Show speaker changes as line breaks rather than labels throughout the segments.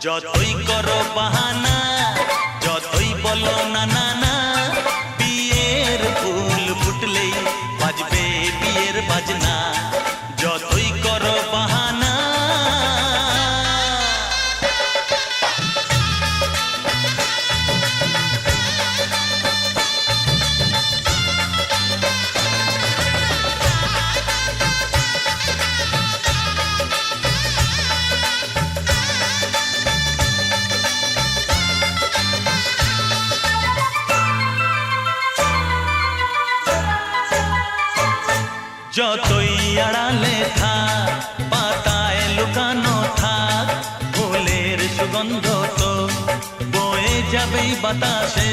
যতই করো বাহানা, যতই বলো না না না, বিয়ের ফুল ফুটলেই বাজবে বিয়ের বাজনা। যতই করো বাহানা, যতই আড়ালে থাক, পাতায় লুকানো থাক, ফুলের সুগন্ধ তো বয়ে যাবেই বাতাসে।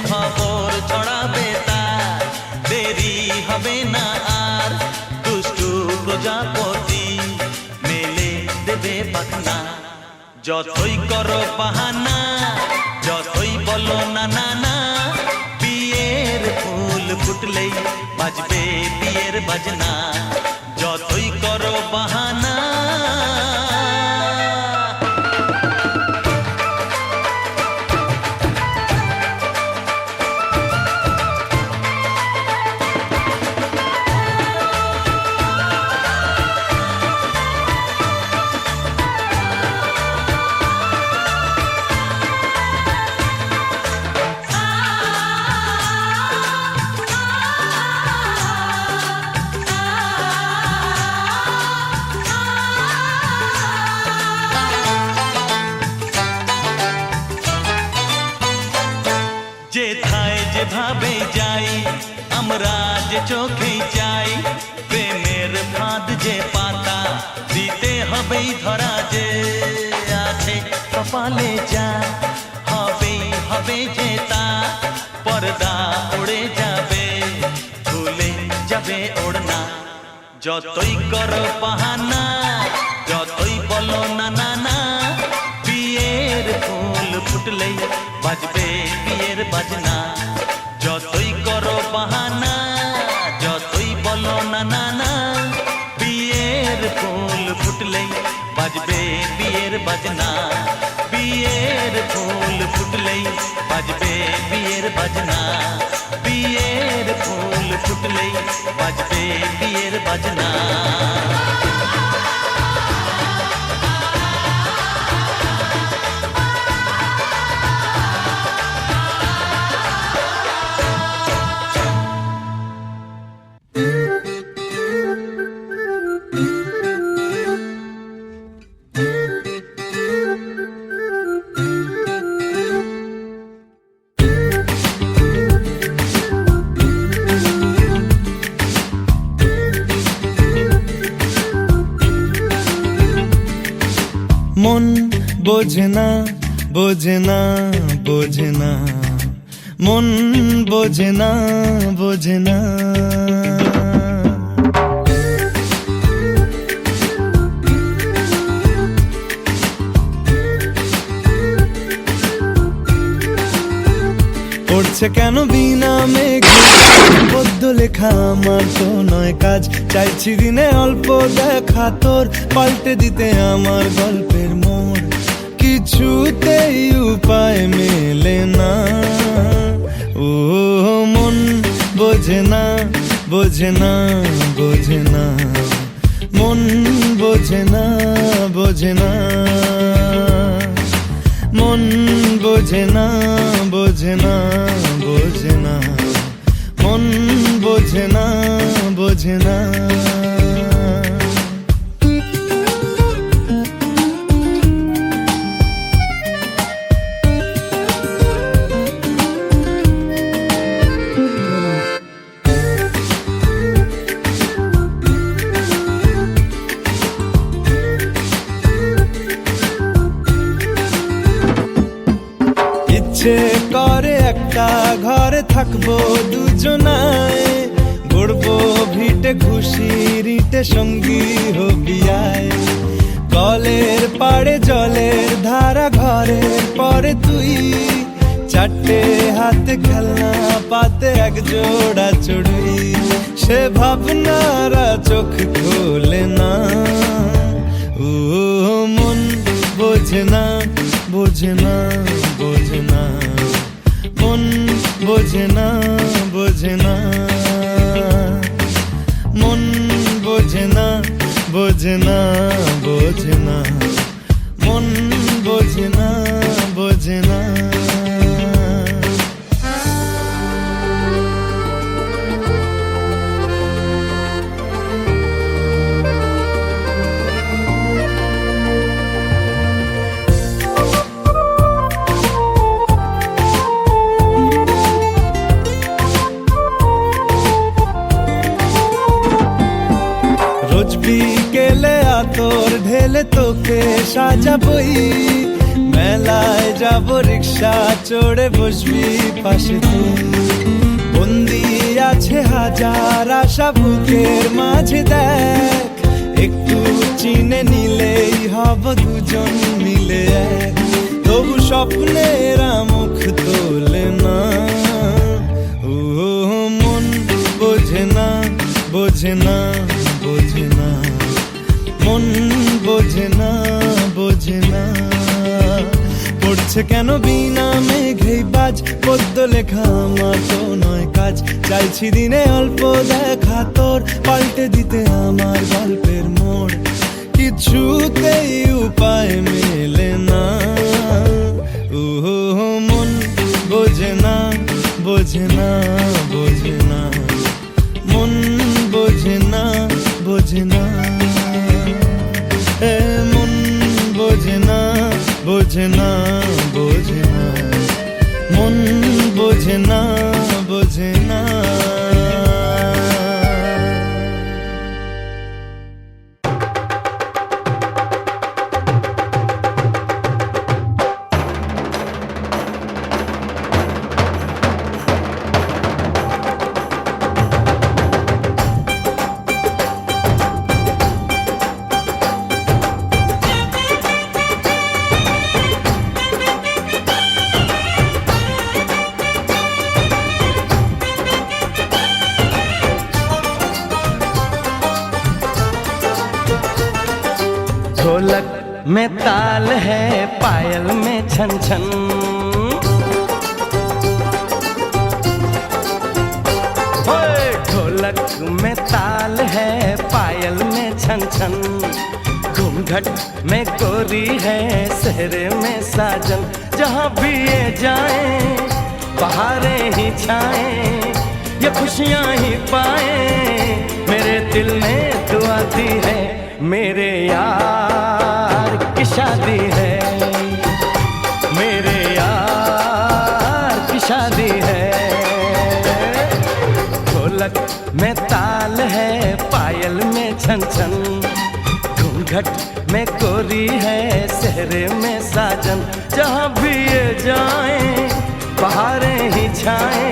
খবর ছড়াবে তার, দেরি হবে না আর, দুষ্টু প্রজাপতি মেলে দেবে পাখনা। যতই করো বাহানা, যতই বলো না না না, বিয়ের ফুল ফুটলেই বাজবে বিয়ের বাজনা। যতই করো বাহানা, যেথায় যেভাবে যাই আমরা যে চোখেই চাই, প্রেমের ফাঁদ যে পাতা দিতে হবেই ধরা। যে আছে কপালে যা হবেই হবে যে তা, পর্দা উড়ে যাবে ভুলে যাবে ওড়না। যতই করো বাহানা, যতই বলো না না না, বিয়ের ফুল ফুটলেই বাজবে বিয়ের বাজনা। যতই করো বাহানা, যতই বলো না না না, বিয়ের ফুল ফুটলেই বাজবে বিয়ের বাজনা। বিয়ের ফুল ফুটলেই বাজবে বিয়ের বাজনা। বিয়ের ফুল ফুটলেই বাজবে বিয়ের বাজনা।
মন বোঝে না, বোঝে না, বোঝে না, মন বোঝে না, বোঝে না। পড়ছে কেন বিনা মেঘে পদ্য লেখা, আমার তো নয় কাজ। চাইছি দিনে অল্প দেখা তোর, পাল্টে দিতে আমার গল্পের মোড়। কিছুতেই উপায় মেলে না, ও মন বোঝে না, বোঝে না, বোঝে না, মন বোঝে না, বোঝে না, মন বোঝে না, বোঝে না, বোঝে না, মন বোঝে না, বোঝে না। ইচ্ছে করে একটা ঘরে থাকবো দুজনায়, গড়বো ভিটে খুশির ইটে সঙ্গী হবি আয়। কলের পাড়ে জলের ধারা, ঘরের পরে তুই, চারটে হাতে খেলনা পাতে এক জোড়া চড়ুই। সে ভাবনারা চোখ খোলে না, ও মন বোঝে না বোঝে না বোঝে না মন বোঝে না বোঝে না মন বোঝে না বোঝে না বোঝে না মন বোঝে না বোঝে না রোজ বিকেলে আতর ঢেলে তোকে সাজাবই মেলায় যাব রিক্সা চড়ে বসবি পাশে তুই বন্দি আছে হাজার আশা বুকের মাঝে দেখ একটু চিনে নিলেই হব দুজন মিলে এক তবু স্বপ্নের মুখ তোলে না ও মন বোঝে না বোঝে না বোঝে না মন বোঝে না বোঝে না পড়ছে কেন বিনা মেঘেই বাজ পদ্য লেখা আমার তো নয় কাজ চাইছি দিনে অল্প দেখা তোর পাল্টে দিতে আমার গল্পের মোড় কিছুতেই উপায় মেলে না ও মন বোঝে না বোঝে না বোঝে না মন বোঝে না বোঝে না মন বোঝে না বোঝে না বোঝে না মন বোঝে না বোঝে না
ढोलक में ताल है पायल में छन छन ढोलक में ताल है पायल में छन छन घूंघट में गोरी है सहरे में साजन जहाँ भी ये जाए बहारें ही छाए ये खुशियाँ ही पाए मेरे दिल ने दुआ दी है मेरे यार की शादी है मेरे यार की शादी है ढोलक में ताल है पायल में छन छन घूंघट में कोरी है सहरे में साजन जहाँ भी ये जाए बहारें ही छाए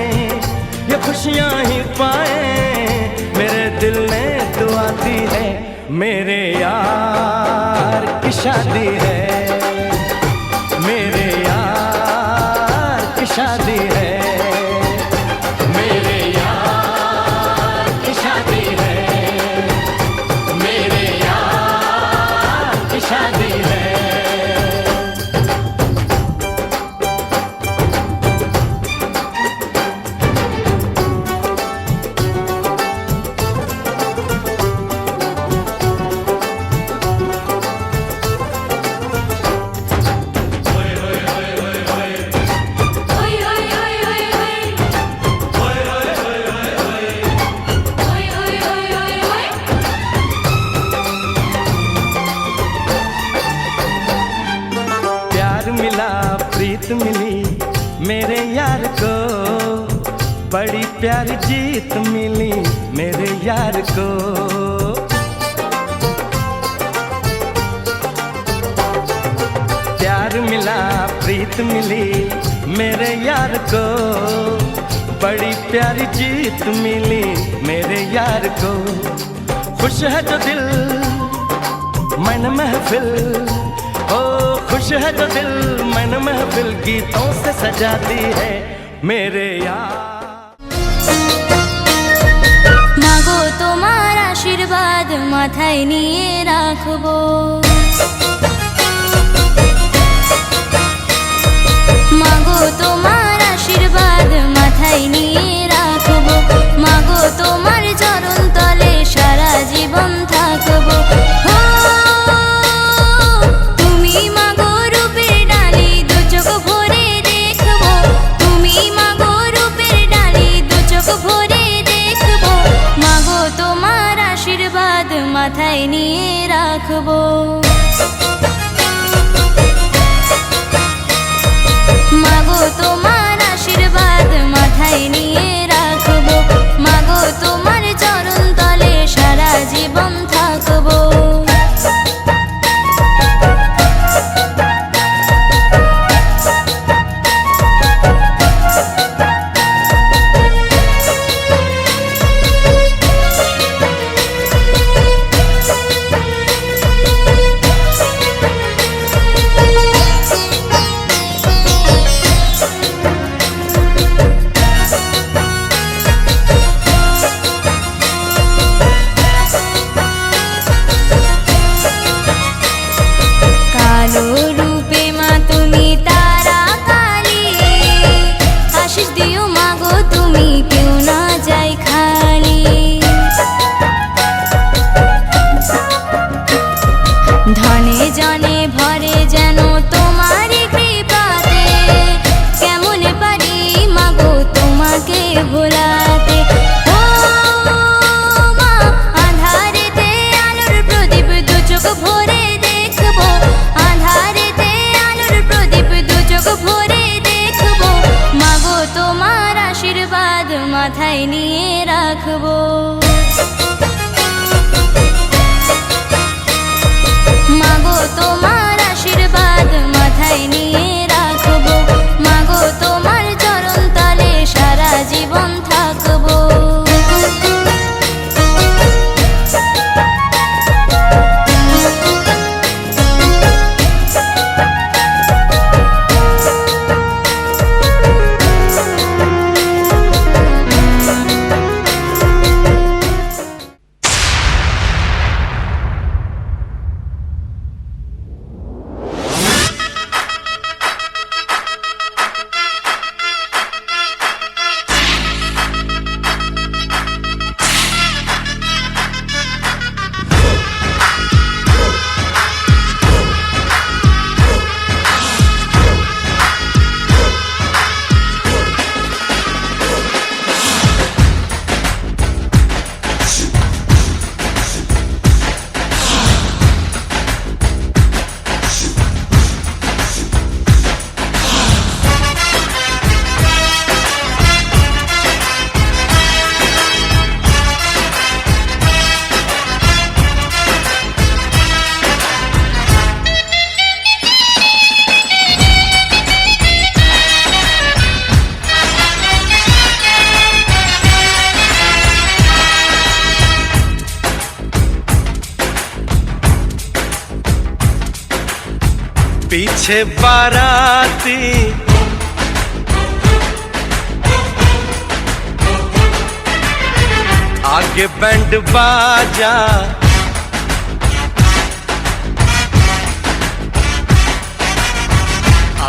ये खुशियाँ ही पाए मेरे दिल ने दुआ दी है मेरे यार की शादी है मेरे यार की शादी है मेरे यार की शादी है मेरे यार की शादी है प्रीत मिली मेरे यार को बड़ी प्यारी जीत मिली मेरे यार को प्यार मिला प्रीत मिली मेरे यार को बड़ी प्यारी जीत मिली मेरे यार को खुश है जो दिल मन महफिल ओ खुश है जो दिल मन महफिल गीतों से सजाती है मेरे यार
मागो তোমার আশীর্বাদ মাথায় নিয়ে রাখবো তোমার চরণ তলে সারা জীবন থাকবো। ও তুমি মাগো রূপের ডালি, দু চোখ ভরে দেখবো। তুমি মাগো রূপের ডালি, দু চোখ ভরে দেখবো। মাগো তোমার আশীর্বাদ মাথায় নিয়ে রাখবো। মাগো তোমার আশীর্বাদ মাথায় নিয়ে রাখবো। মাগো তোমার চরণ তলে সারা জীবন থাকবো। কালো রূপে মা তুমি তারা কালী, আশিস দিও মাগো তুমি কেউ না যাই খালি। ধনে জনে ভরে যেন তোমার কৃপাতে, কেমন পারি মাগো তোমাকে ভোলাতে। ও মা আঁধারেতে আলোর প্রদীপ, দু চোখ ভরে দেখবো। আঁধারেতে আলোর প্রদীপ, দু চোখ ভরে দেখবো। মাগো তোমার আশীর্বাদ মাথায় নিয়ে রাখবো। মাগো তোমার আশীর্বাদ মাথায় নিয়ে রাখবো। মাগো তোমার চরণ তলে সারা জীবন থাকবো।
पीछे बाराती आगे बैंड बाजा,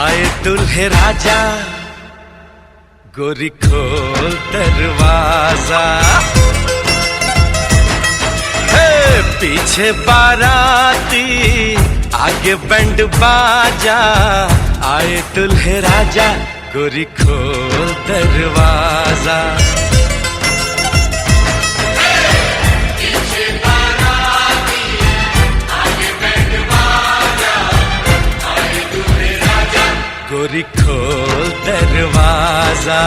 आए दुल्हे राजा, गोरी खोल दरवाजा। हे पीछे बाराती आगे बैंड बाजा, आए दुल्हे राजा, गोरी खोल दरवाजा। गोरी खोल दरवाजा।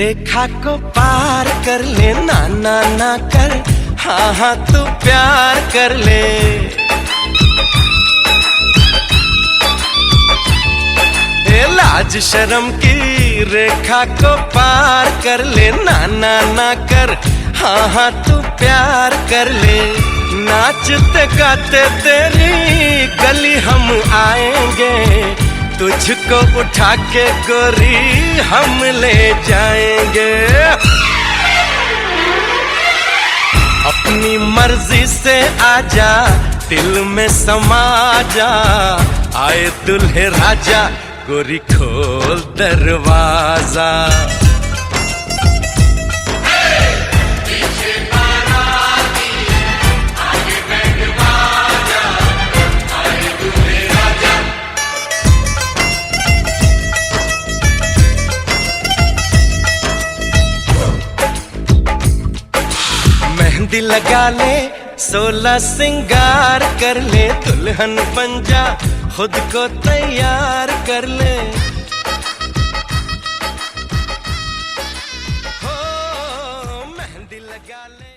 रेखा को पार कर ले, ना ना ना कर, हाँ हाँ तू प्यार कर ले। लाज शर्म की रेखा को पार कर ले, ना ना ना कर, हाँ हाँ तू प्यार कर ले। नाचते गाते तेरी गली हम आएंगे, तुझको उठा के गोरी हम ले जाएंगे। अपनी मर्जी से आजा, दिल में समा जा, आए दुल्हे राजा, गोरी खोल दरवाजा। मेहंदी लगा ले, 16 सिंगार कर ले, दुल्हन बन जा, खुद को तैयार कर ले। हो मेहंदी लगा ले।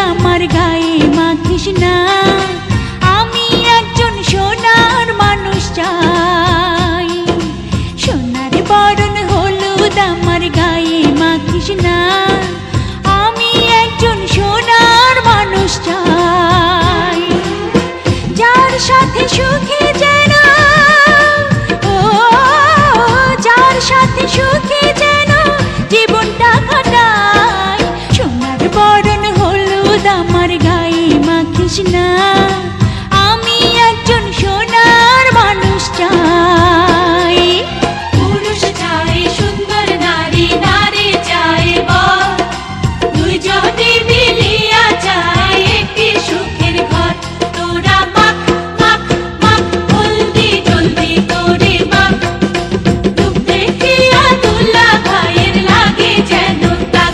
আমার গায়ে মাখিস না। আমি একজন সোনার মানুষ চাই, সোনার বরণ হলুদ আমার গায়ে মাখিস না। আমি একজন সোনার মানুষ চাই, যার সাথে সুখে যেন, ও যার সাথে সুখে যেন জীবনটা কাটাই। সোনার বরণ হলুদ আমার গায়ে মাখিস না। আমি একজন সোনার মানুষ চাই।
পুরুষ চাই সুন্দর নারী, নারী চাই বর, দুইজনে মিলিয়া চাই একটি সুখের ঘর। তোরা মাখ মাখ মাখ জলদি জলদি করে মাখ, রূপ দেখিয়া দুলা ভাইয়ের লাগে যেন তাক।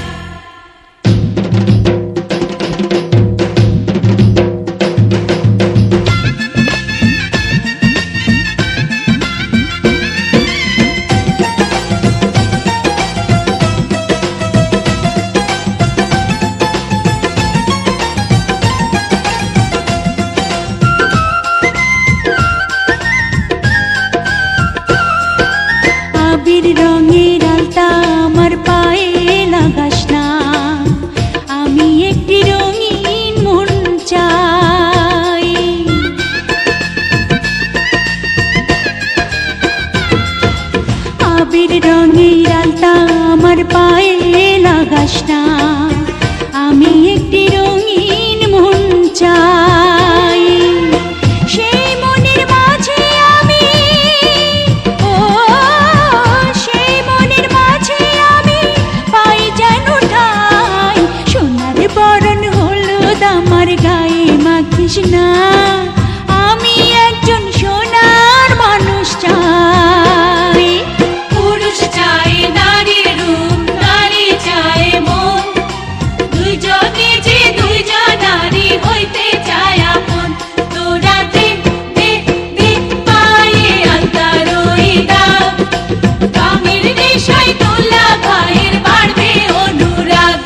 আবির রঙের আলতা আমার পায়ে লাগাস না। আমি একটি রঙিন মন চাই, আবির রঙের আলতা আমার পায়ে লাগাস না। আমি একটি রঙিন মন চাই, সেই মনের মাঝে আমি, ও সেই মনের মাঝে আমি পাই যেন ঠাই। সোনার বরণ হলুদ আমার গায়ে মাখিস না। আমি একজন সোনার মানুষ চাই।
পুরুষ চাই নারীর রূপ, নারী চাই মন, দুইজনে যে দুইজন নারী হইতে চায় আপন। তোরা দে দে দে পায়ে আলতার ওই দাগ, রঙের নেশায় দুলা ভাইয়ের বাড়বে অনুরাগ।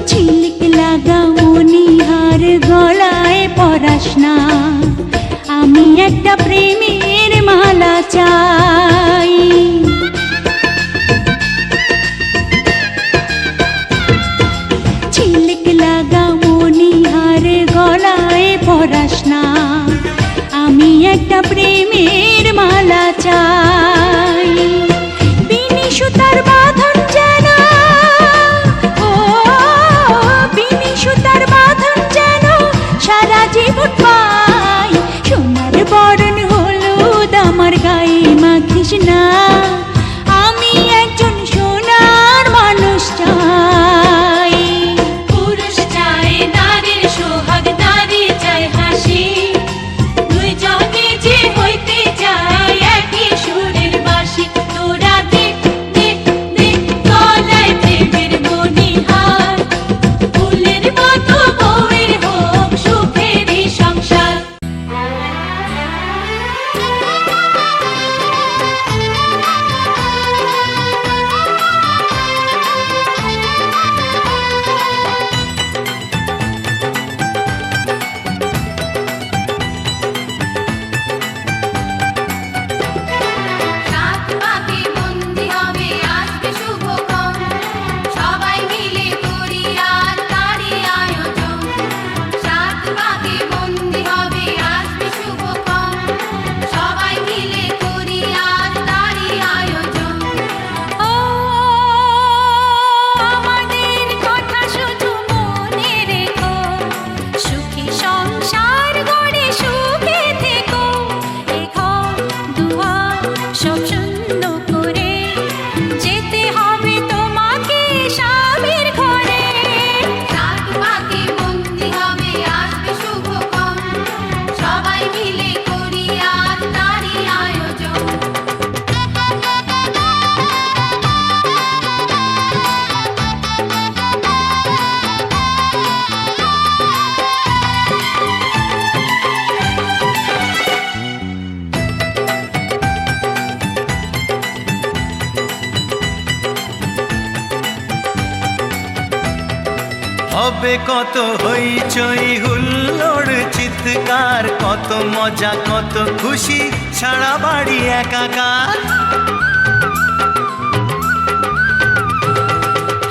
ঝিলিক লাগা মনিহার গলায় পরাস না। আমি একটা প্রেমের মালা চাই, ঝিলিক লাগা মনিহার গলায় পরাস না। আমি একটা প্রেমের মালা চাই, বিনি সুতার বাঁধন যেন, ও বিনি সুতার বাঁধন যেন সারা জীবন পাই। সোনার বরণ হলুদ আমার গায়ে মাখিস না। আমি একজন সোনার মানুষ চাই।
পুরুষ চাই নারীর সোহাগ, নারী চাই হাসি, দুইজনে যে হইতে চায় একই সুরের বাঁশি। তোরা দে দে দে গলায় প্রেমের মণিহার, ফুলের মতো বউয়ের হোক সুখেরই সংসার।
হবে কত হইচই হুল্লোড় চিৎকার, কত মজা কত খুশি, সারা বাড়ি একাকার।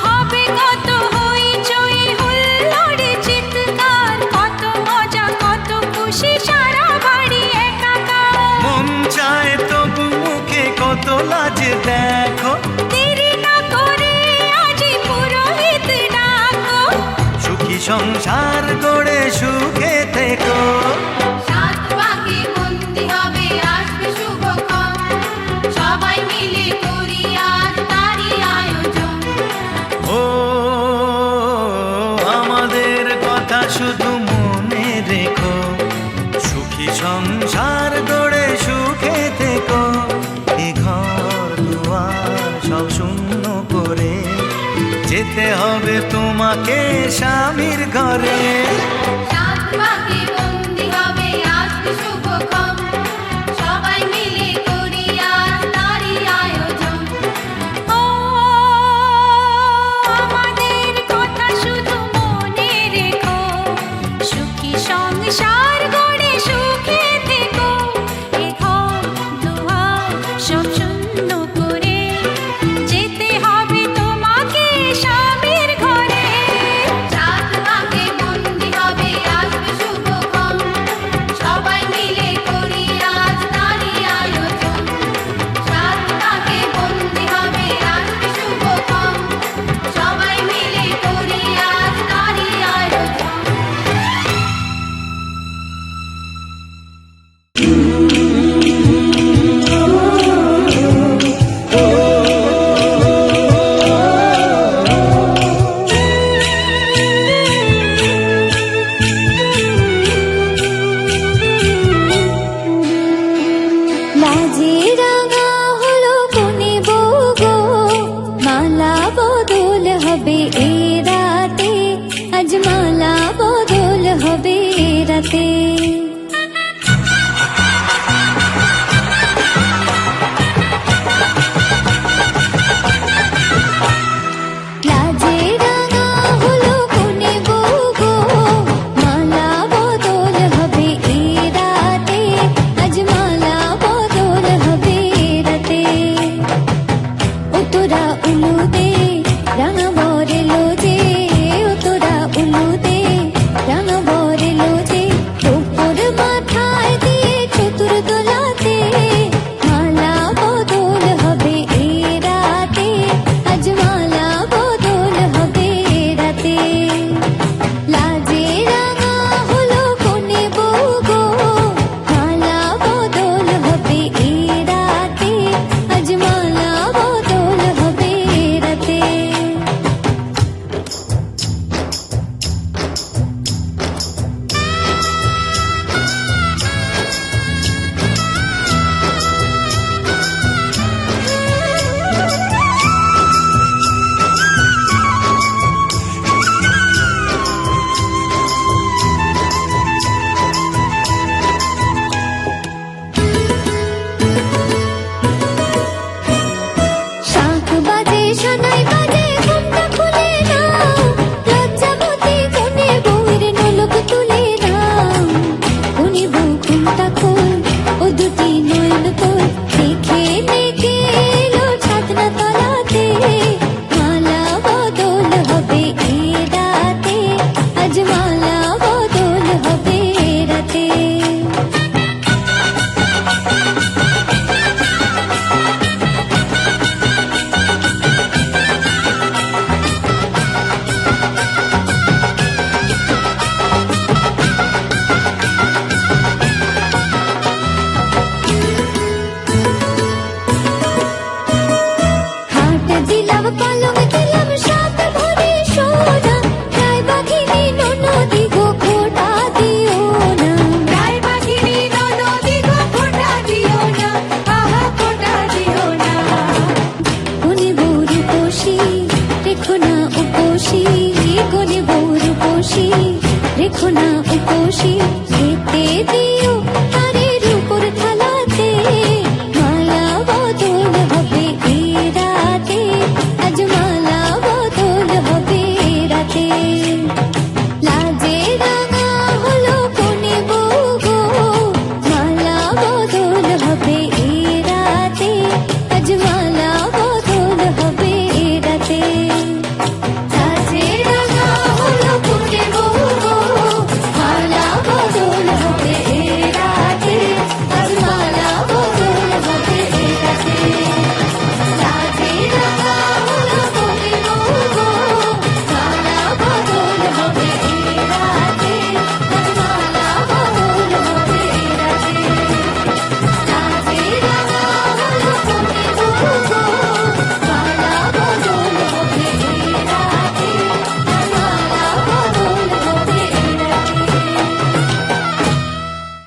হবে কত হইচই হুল্লোড় চিৎকার, কত মজা কত খুশি, সারা বাড়ি একাকার।
মন চায় তবু মুখে কত লাজ দেখো,
দেরি না করে আজই পুরোহিত ডাকো।
সুখী সংসার গড়ে সুখে থেকো।
সাত পাকে বন্দি হবে আসবে শুভক্ষণ, সবাই মিলে করি আজ তারই আয়োজন।
ও আমাদের কথা শুধু মনে রেখো, সুখী সংসার গড়ে সুখে থেকো। এ ঘর দুয়ার সব শূন্য করে যেতে হবে তোমাকে স্বামীর ঘরে।
সাত পাকে বন্দি হবে আসবে শুভক্ষণ, সবাই মিলে করি আজ তারই আয়োজন।
ও আমাদের কথা শুধু মনে রেখো, সুখী সংসার গড়ে সুখে থেকো। এ ঘর দুয়ার সব শূন্য করে যেতে হবে তোমাকে স্বামীর ঘরে।
সাত পাকে বন্দি হবে আসবে শুভক্ষণ, সবাই মিলে করি আজ তারই আয়োজন। সাত পাকে বন্দি হবে আসবে শুভক্ষণ, সবাই মিলে করি আজ তারই আয়োজন।
লাজে রাঙা হলো কোনে বউ গো, মালা বদল হবে এ রাতে, আজ মালা বদল হবে এ রাতে। লাজে রাঙা হলো কোনে বউ গো, মালা বদল হবে এ রাতে, আজ মালা বদল হবে এ রাতে। ও তোরা উলু দে রাঙা বরে লো যে, ও তোরা উলু দে রাঙা বরে লো যে, উপর মাথায় দিয়ে চতুর দোলাতে, মালা বদল হবে এ রাতে, আজ মালা বদল হবে এ রাতে। লাজে রাঙা হলো কোনে বউ গো, মালা বদল হবে এ রাতে, আজ মালা বদল হবে এ রাতে। শাঁখ বাজে শোনাই বাজে ঘুমটা খুলে নাও, লজ্জাবতী কোনে বউয়ের নোলক তুলে নাও। কোনে বউ ঘুমটা খোল, ও দুটি নয়ন তোল, দেখে নে